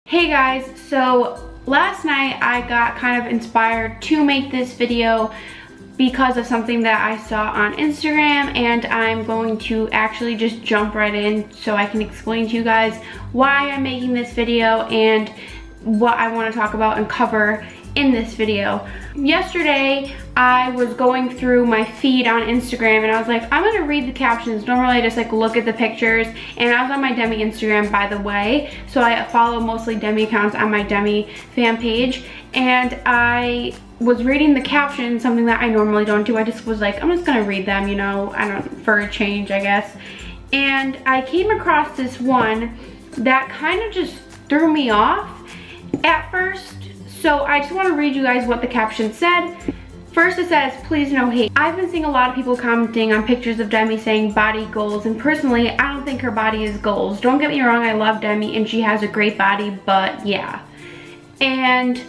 Hey guys, so last night I got kind of inspired to make this video because of something that I saw on Instagram, and I'm going to actually just jump right in so I can explain to you guys why I'm making this video and what I want to talk about and cover in this video. Yesterday I was going through my feed on Instagram and I was like, I'm gonna read the captions. Normally I just like look at the pictures, and I was on my Demi Instagram, by the way, so I follow mostly Demi accounts on my Demi fan page, and I was reading the captions, something that I normally don't do. I just was like, I'm just gonna read them, you know, I don't, for a change, I guess. And I came across this one that kind of just threw me off at first. So I just want to read you guys what the caption said. First it says, please no hate. I've been seeing a lot of people commenting on pictures of Demi saying body goals, and personally I don't think her body is goals. Don't get me wrong, I love Demi and she has a great body, but yeah. And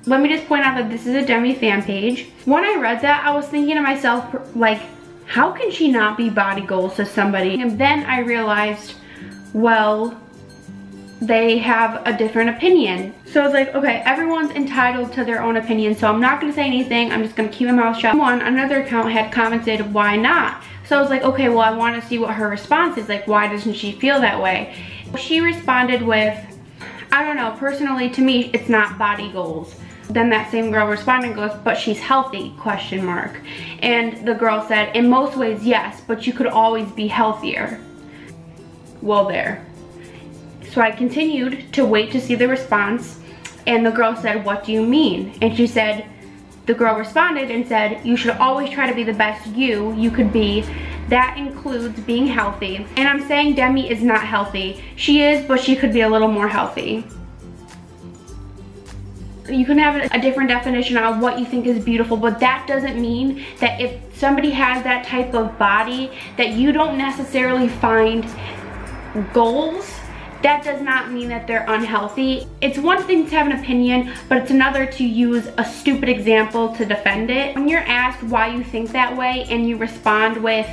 let me just point out that this is a Demi fan page. When I read that, I was thinking to myself, like, how can she not be body goals to somebody? And then I realized, well, they have a different opinion. So I was like, okay, everyone's entitled to their own opinion, so I'm not gonna say anything. I'm just gonna keep my mouth shut. Another account had commented, why not? So I was like, okay, well, I wanna see what her response is. Like, why doesn't she feel that way? She responded with, I don't know, personally to me, it's not body goals. Then that same girl responded goes, but she's healthy, question mark. And the girl said, in most ways, yes, but you could always be healthier. Well, there. So I continued to wait to see the response, and the girl said, what do you mean? And she said, the girl responded and said, you should always try to be the best you could be. That includes being healthy. And I'm saying Demi is not healthy. She is, but she could be a little more healthy. You can have a different definition on what you think is beautiful, but that doesn't mean that if somebody has that type of body that you don't necessarily find goals. That does not mean that they're unhealthy. It's one thing to have an opinion, but it's another to use a stupid example to defend it. When you're asked why you think that way and you respond with,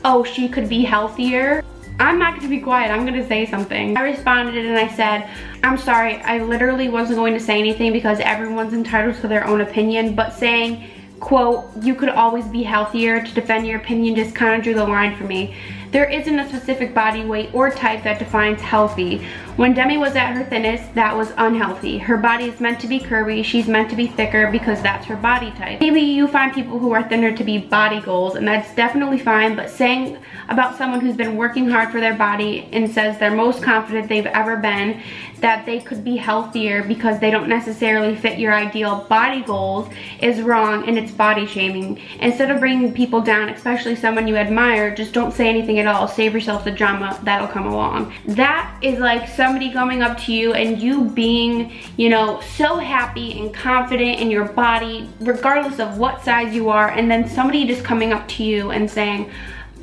oh, she could be healthier, I'm not gonna be quiet, I'm gonna say something. I responded and I said, I'm sorry, I literally wasn't going to say anything because everyone's entitled to their own opinion, but saying, quote, you could always be healthier to defend your opinion just kind of drew the line for me. There isn't a specific body weight or type that defines healthy. When Demi was at her thinnest, that was unhealthy. Her body is meant to be curvy, she's meant to be thicker because that's her body type. Maybe you find people who are thinner to be body goals, and that's definitely fine, but saying about someone who's been working hard for their body and says they're most confident they've ever been that they could be healthier because they don't necessarily fit your ideal body goals is wrong, and it's body shaming. Instead of bringing people down, especially someone you admire, just don't say anything at all. Save yourself the drama that'll come along. That is like somebody coming up to you and you being, you know, so happy and confident in your body regardless of what size you are, and then somebody just coming up to you and saying,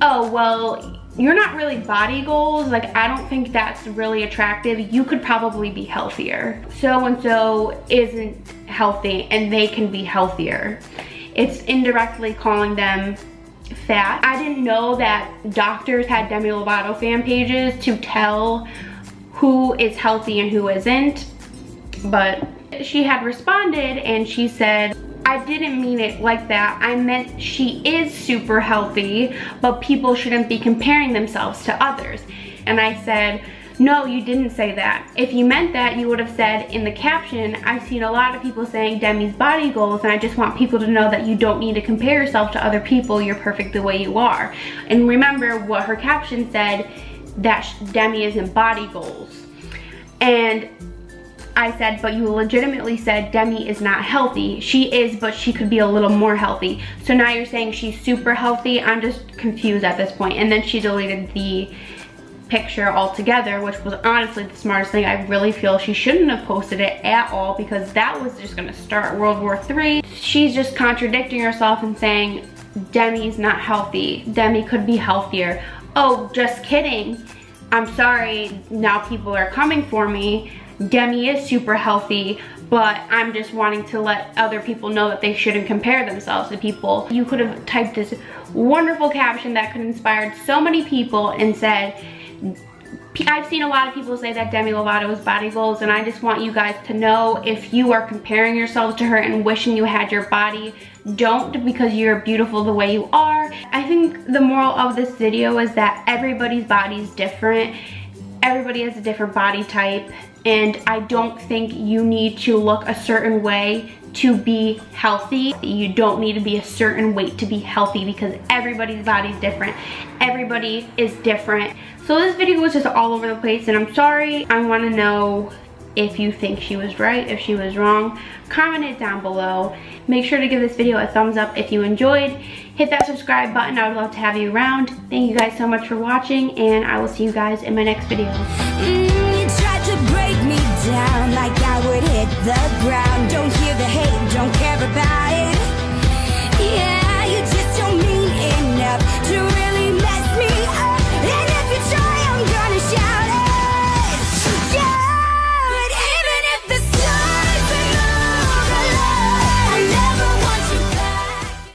oh, well, you're not really body goals, like I don't think that's really attractive, you could probably be healthier. So and so isn't healthy and they can be healthier. It's indirectly calling them fat. I didn't know that doctors had Demi Lovato fan pages to tell who is healthy and who isn't, but she had responded and she said, I didn't mean it like that. I meant she is super healthy, but people shouldn't be comparing themselves to others. And I said, no, you didn't say that. If you meant that, you would have said in the caption, I've seen a lot of people saying Demi's body goals, and I just want people to know that you don't need to compare yourself to other people. You're perfect the way you are. And remember what her caption said, that Demi isn't body goals. And I said, but you legitimately said Demi is not healthy. She is, but she could be a little more healthy. So now you're saying she's super healthy? I'm just confused at this point. And then she deleted the picture altogether, which was honestly the smartest thing. I really feel she shouldn't have posted it at all because that was just gonna start World War III. She's just contradicting herself and saying, Demi's not healthy. Demi could be healthier. Oh, just kidding. I'm sorry, now people are coming for me. Demi is super healthy, but I'm just wanting to let other people know that they shouldn't compare themselves to people. You could have typed this wonderful caption that could have inspired so many people and said, I've seen a lot of people say that Demi Lovato's body goals, and I just want you guys to know, if you are comparing yourselves to her and wishing you had your body, don't, because you're beautiful the way you are. I think the moral of this video is that everybody's body is different. Everybody has a different body type, and I don't think you need to look a certain way to be healthy. You don't need to be a certain weight to be healthy, because everybody's body is different. Everybody is different. So this video was just all over the place, and I'm sorry. I want to know if you think she was right, if she was wrong. Comment it down below. Make sure to give this video a thumbs up if you enjoyed. Hit that subscribe button. I would love to have you around. Thank you guys so much for watching, and I will see you guys in my next video. You tried to break me down like I would hit the ground.